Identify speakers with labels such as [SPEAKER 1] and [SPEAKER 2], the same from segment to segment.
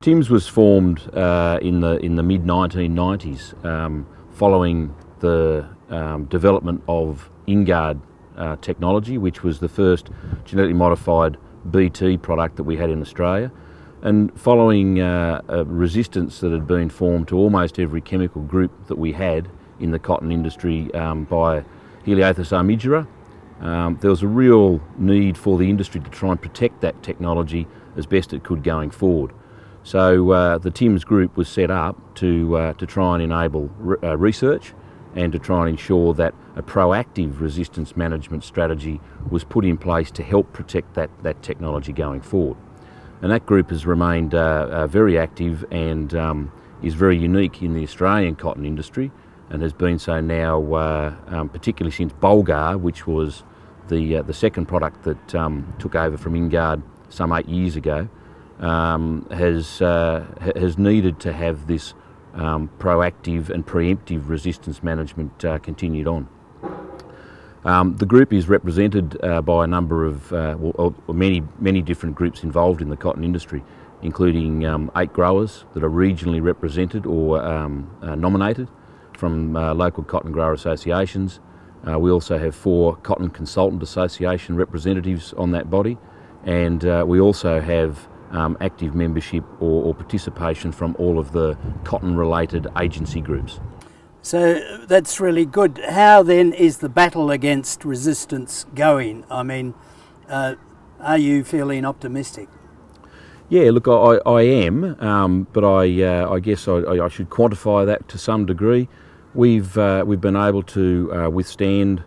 [SPEAKER 1] TIMS was formed in the mid 1990s, following the development of InGuard technology, which was the first genetically modified BT product that we had in Australia, and following a resistance that had been formed to almost every chemical group that we had in the cotton industry by Helianthus armigera. There was a real need for the industry to try and protect that technology as best it could going forward. So the TIMS group was set up to try and enable research and to try and ensure that a proactive resistance management strategy was put in place to help protect that technology going forward. And that group has remained very active and is very unique in the Australian cotton industry, and has been so now, particularly since Bollgard, which was the second product that took over from InGuard some 8 years ago, has needed to have this proactive and preemptive resistance management continued on. The group is represented by a number of many different groups involved in the cotton industry, including 8 growers that are regionally represented or nominated from local cotton grower associations. We also have 4 cotton consultant association representatives on that body, and we also have active membership or participation from all of the cotton related agency groups.
[SPEAKER 2] So that's really good. How then is the battle against resistance going? I mean, are you feeling optimistic?
[SPEAKER 1] Yeah, look, I am, but I guess I should quantify that to some degree. We've been able to withstand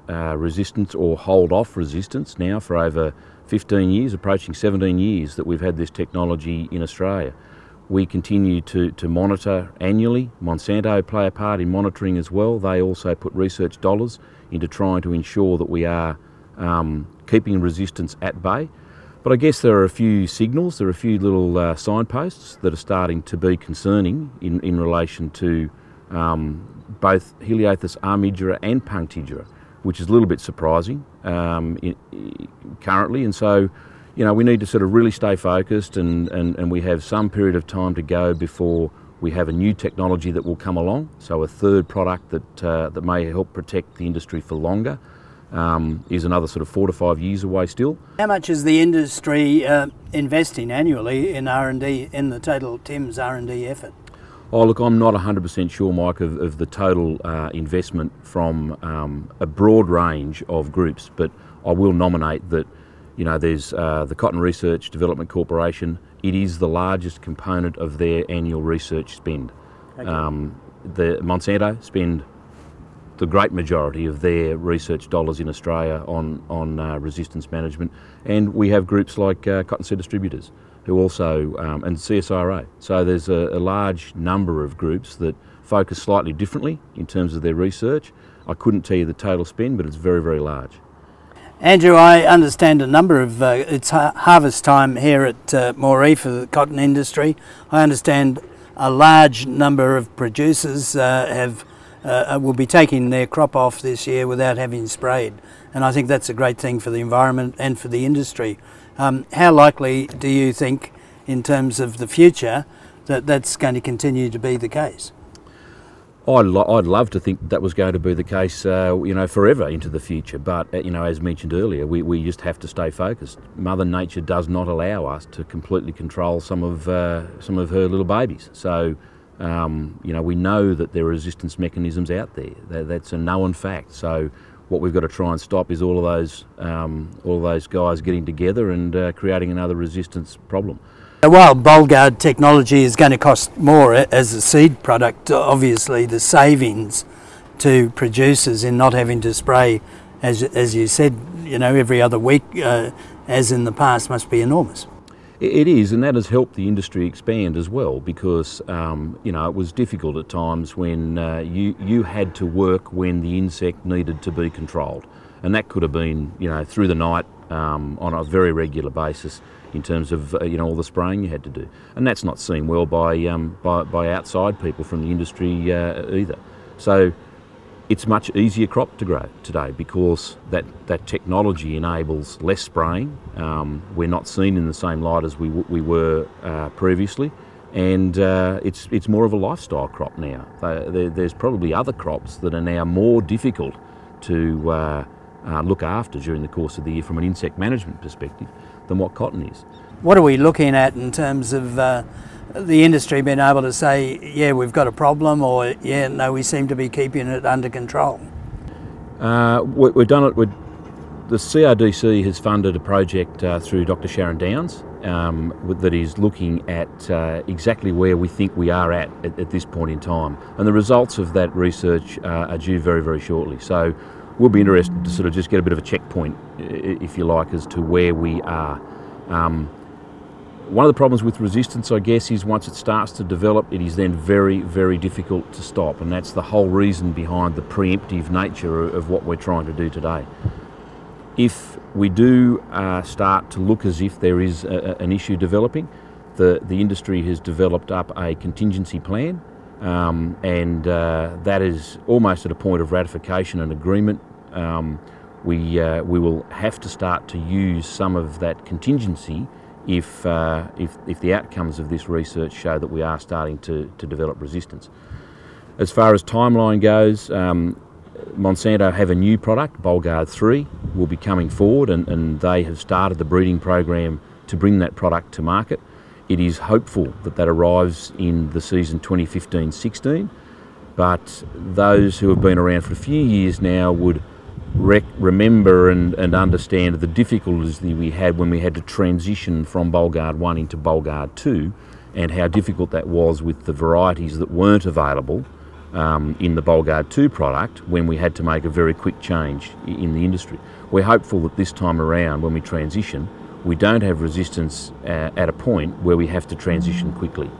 [SPEAKER 1] resistance or hold off resistance now for over 15 years, approaching 17 years that we've had this technology in Australia. We continue to monitor annually. Monsanto play a part in monitoring as well. They also put research dollars into trying to ensure that we are keeping resistance at bay. But I guess there are a few signals, there are a few little signposts that are starting to be concerning in relation to both Helianthus armigera and punctigera, which is a little bit surprising currently. And so, you know, we need to sort of really stay focused, and we have some period of time to go before we have a new technology that will come along. So a third product that may help protect the industry for longer is another sort of 4 to 5 years away still.
[SPEAKER 2] How much is the industry investing annually in R&D, in the total TIMS R&D effort?
[SPEAKER 1] Oh, look, I'm not 100% sure, Mike, of the total investment from a broad range of groups, but I will nominate that, you know, there's the Cotton Research Development Corporation. It is the largest component of their annual research spend. Okay. The Monsanto spend the great majority of their research dollars in Australia on resistance management, and we have groups like Cottonseed Distributors, who also, and CSIRO. So there's a large number of groups that focus slightly differently in terms of their research. I couldn't tell you the total spend, but it's very, very large.
[SPEAKER 2] Andrew, I understand a number of, it's harvest time here at Moree for the cotton industry. I understand a large number of producers will be taking their crop off this year without having sprayed. And I think that's a great thing for the environment and for the industry. How likely do you think, in terms of the future, that that's going to continue to be the case?
[SPEAKER 1] I'd love to think that was going to be the case, you know, forever into the future. But you know, as mentioned earlier, we just have to stay focused. Mother Nature does not allow us to completely control some of her little babies. So, you know, we know that there are resistance mechanisms out there. That's a known fact. So, what we've got to try and stop is all of those guys getting together and creating another resistance problem.
[SPEAKER 2] While Bollgard technology is going to cost more as a seed product, obviously the savings to producers in not having to spray, as you said, you know, every other week, as in the past, must be enormous.
[SPEAKER 1] It is, and that has helped the industry expand as well, because you know, it was difficult at times when you had to work when the insect needed to be controlled, and that could have been, you know, through the night on a very regular basis in terms of you know, all the spraying you had to do, and that's not seen well by outside people from the industry either. So It's much easier crop to grow today because that technology enables less spraying. We're not seen in the same light as we were previously, and it's more of a lifestyle crop now. There's probably other crops that are now more difficult to look after during the course of the year from an insect management perspective than what cotton is.
[SPEAKER 2] What are we looking at in terms of the industry being able to say, yeah, we've got a problem, or yeah, no, we seem to be keeping it under control?
[SPEAKER 1] We've done it with the CRDC has funded a project through Dr. Sharon Downs that is looking at exactly where we think we are at this point in time, and the results of that research are due very, very shortly. So we'll be interested to sort of just get a bit of a checkpoint, if you like, as to where we are. One of the problems with resistance, I guess, is once it starts to develop, it is then very, very difficult to stop, and that's the whole reason behind the preemptive nature of what we're trying to do today. If we do start to look as if there is an issue developing, the industry has developed up a contingency plan, and that is almost at a point of ratification and agreement. We will have to start to use some of that contingency if the outcomes of this research show that we are starting to develop resistance. As far as timeline goes, Monsanto have a new product, Bollgard 3, will be coming forward, and they have started the breeding program to bring that product to market. It is hopeful that arrives in the season 2015-16, but those who have been around for a few years now would remember and understand the difficulties that we had when we had to transition from Bollgard 1 into Bollgard 2, and how difficult that was with the varieties that weren't available in the Bollgard 2 product when we had to make a very quick change in the industry. We're hopeful that this time around, when we transition, we don't have resistance at a point where we have to transition quickly.